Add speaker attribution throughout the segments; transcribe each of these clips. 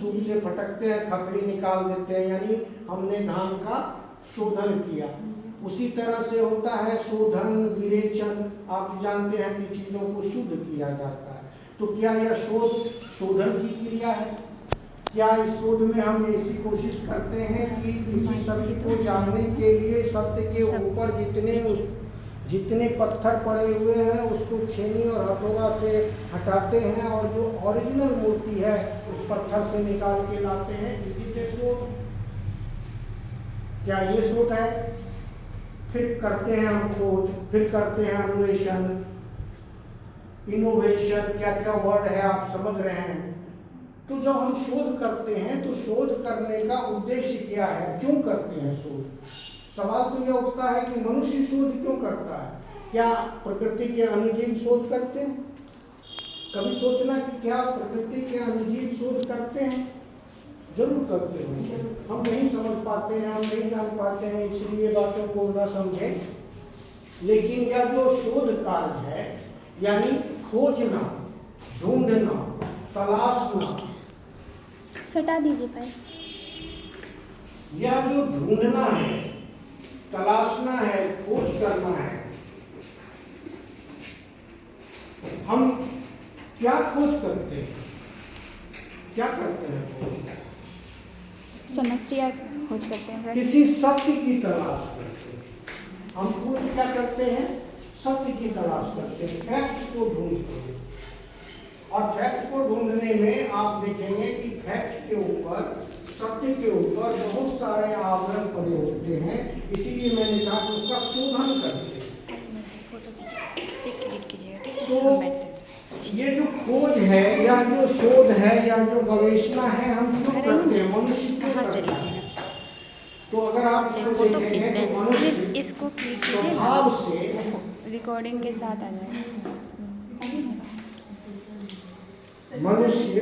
Speaker 1: Soup से फटकते हैं, खपड़ी निकाल देते हैं, यानी हमने धान का शोधन किया। उसी तरह से होता है शोधन, विरेचन। आप जानते हैं कि चीजों को शुद्ध किया जाता है। तो क्या यह शोधन की क्रिया है? क्या इस शोध में हम ऐसी कोशिश करते हैं कि किसी सत्य को जानने के लिए सत्य के ऊपर जितने पत्थर पड़े हुए हैं उसको छेनी और हथौड़ा से हटाते हैं और जो ओरिजिनल मूर्ति है उस पत्थर से निकाल के लाते हैं? इसी शोध, क्या ये शोध है? फिर करते हैं हम खोज, फिर करते हैं अन्वेषण, इनोवेशन, क्या क्या वर्ड है आप समझ रहे हैं। तो जब हम शोध करते हैं तो शोध करने का उद्देश्य क्या है, क्यों करते हैं शोध? सवाल तो यह उठता है कि मनुष्य शोध क्यों करता है? क्या प्रकृति के अनुजीव शोध करते हैं? कभी सोचना कि क्या प्रकृति के अनुजीव शोध करते हैं? जरूर करते हैं। हम नहीं समझ पाते हैं, हम नहीं जान पाते हैं, इसलिए बातों को न समझें। लेकिन यह जो शोध कार्य है, यानी खोजना, ढूंढना, तलाशना,
Speaker 2: सटा दीजिए भाई।
Speaker 1: यह जो ढूंढना है, तलाशना है, खोज करना है, हम क्या खोज करते हैं? क्या करते हैं खोज?
Speaker 2: समस्या खोज करते हैं सर।
Speaker 1: किसी सत्य की तलाश करते हैं। हम खोज क्या करते हैं? सत्य की तलाश करते हैं, फैक्ट को ढूंढते हैं। और फैक्ट को ढूंढने में आप देखेंगे कि फैक्ट के ऊपर, सत्य के ऊपर बहुत सारे आवरण पड़े होते हैं, इसीलिए मैंने कहा कि उसका शोधन करते हैं।
Speaker 2: इस पे क्लिक कीजिएगा, ठीक है?
Speaker 1: तो
Speaker 2: हम बैठते हैं।
Speaker 1: ये जो खोज है, यह जो शोध है, यह जो गवेषणा है, हम क्यों करते हैं? मनुष्य क्यों
Speaker 2: कहाँ से
Speaker 1: करता है?
Speaker 2: लीजिएगा?
Speaker 1: तो अगर आप इसको देखेंगे तो मनुष्य
Speaker 2: इसको क्लिक कीजिए,
Speaker 1: स्वभाव से
Speaker 2: रिकॉर्डिंग के साथ आ जाएगा।
Speaker 1: मनुष्य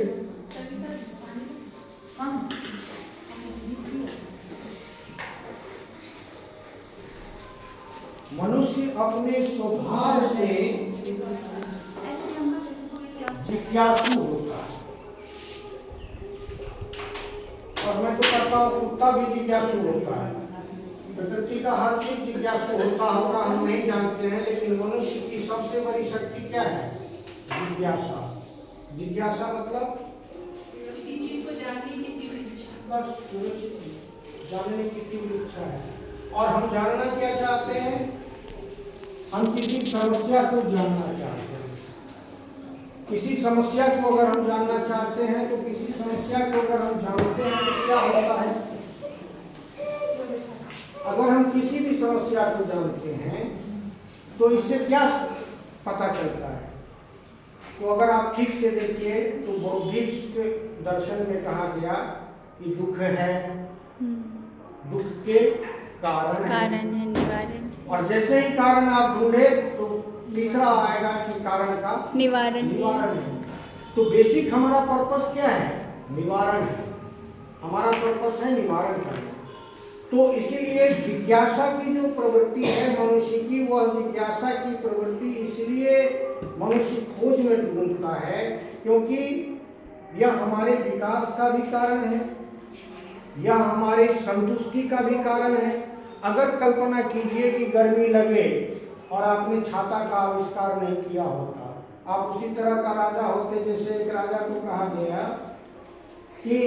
Speaker 1: अपने स्वभाव से जिज्ञासु होता है। और मैं तो कहता हूँ कुत्ता भी जिज्ञासु होता है। प्रकृति का हर चीज जिज्ञासु होता होगा, हम नहीं जानते हैं, लेकिन मनुष्य की सबसे बड़ी शक्ति क्या है? जिज्ञासा। जिज्ञासा मतलब
Speaker 3: किसी चीज को जानने की तीव्र इच्छा।
Speaker 1: बस जानने की तीव्र इच्छा है। और हम जानना क्या चाहते हैं? हम किसी समस्या को जानना चाहते हैं। किसी समस्या को अगर हम जानना चाहते हैं तो किसी समस्या को अगर हम जानते हैं तो क्या होता है? अगर हम किसी भी समस्या को जानते हैं तो इससे क्या पता चलता है? तो अगर आप ठीक से देखिए तो बौद्धिस्ट दर्शन में कहा गया कि दुख है, दुख के कारण है,
Speaker 2: निवारण।
Speaker 1: और जैसे ही कारण आप ढूंढे तो तीसरा आएगा कि कारण का
Speaker 2: निवारण
Speaker 1: है। तो बेसिक हमारा पर्पस क्या है? निवारण है। हमारा पर्पस है निवारण करना। तो इसीलिए जिज्ञासा की जो प्रवृत्ति है मनुष्य की, वह जिज्ञासा की प्रवृत्ति इसलिए मनुष्य खोज में ढूंढता है क्योंकि यह हमारे विकास का भी कारण है, यह हमारे संतुष्टि का भी कारण है। अगर कल्पना कीजिए कि गर्मी लगे और आपने छाता का आविष्कार नहीं किया होता, आप उसी तरह का राजा होते। जैसे एक राजा को कहा गया कि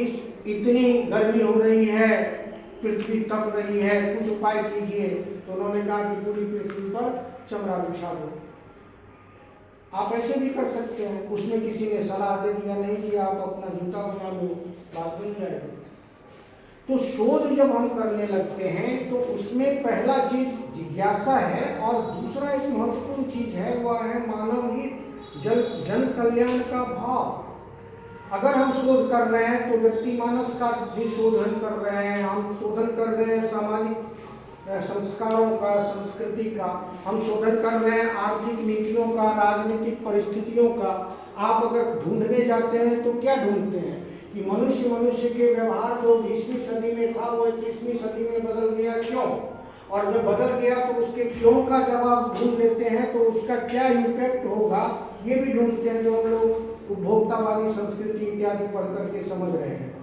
Speaker 1: इतनी गर्मी हो रही है, पृथ्वी तप रही है, कुछ उपाय कीजिए। तो उन्होंने कहा कि पूरी पृथ्वी पर चमड़ा बिछा दो। आप ऐसे भी कर सकते हैं। उसमें किसी ने सलाह दे दिया, नहीं कि आप अपना जूता बना लो, बात बन जाएगी। तो शोध जब हम करने लगते हैं तो उसमें पहला चीज जिज्ञासा है और दूसरा एक महत्वपूर्ण चीज है, वह है मानव हित, जन कल्याण का भाव। अगर हम शोध कर रहे हैं तो व्यक्ति मानस का भी शोधन कर रहे हैं, हम शोधन कर रहे हैं सामाजिक संस्कारों का, संस्कृति का, हम शोधन कर रहे हैं आर्थिक नीतियों का, राजनीतिक परिस्थितियों का। आप अगर ढूंढने जाते हैं तो क्या ढूंढते हैं कि मनुष्य के व्यवहार जो 20वीं सदी में था वो 21वीं सदी में बदल गया, क्यों? और जब बदल गया तो उसके क्यों का जवाब ढूंढ लेते हैं, तो उसका क्या इम्पैक्ट होगा ये भी ढूंढते हैं, जो हम लोग उपभोक्तावादी संस्कृति इत्यादि पढ़ करके समझ रहे हैं।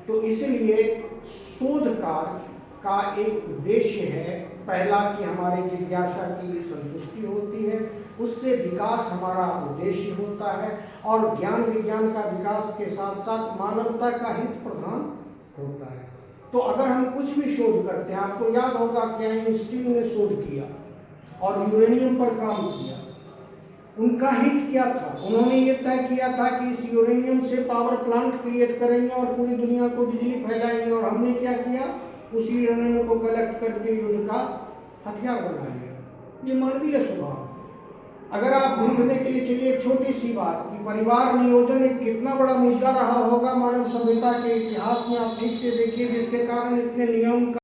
Speaker 1: तो इसलिए शोध कार्य का एक उद्देश्य है, पहला कि हमारी जिज्ञासा की संतुष्टि होती है, उससे विकास हमारा उद्देश्य होता है, और ज्ञान विज्ञान का विकास के साथ साथ मानवता का हित प्रधान होता है। तो अगर हम कुछ भी शोध करते हैं, आपको याद होगा कि आइंस्टीन ने शोध किया और यूरेनियम पर काम किया। उनका हित क्या था? उन्होंने ये तय किया था कि इस यूरेनियम से पावर प्लांट क्रिएट करेंगे और पूरी दुनिया को बिजली फैलाएंगे। और हमने क्या किया? उसी यूरेनियम को कलेक्ट करके युद्ध का हथियार बना लिया। ये मानवीय स्वभाव है। अगर आप ढूंढने के लिए चलिए एक छोटी सी बात कि परिवार नियोजन एक कितना बड़ा मुद्दा रहा होगा मानव सभ्यता के इतिहास में, आप ठीक से देखिए, जिसके कारण इतने नियम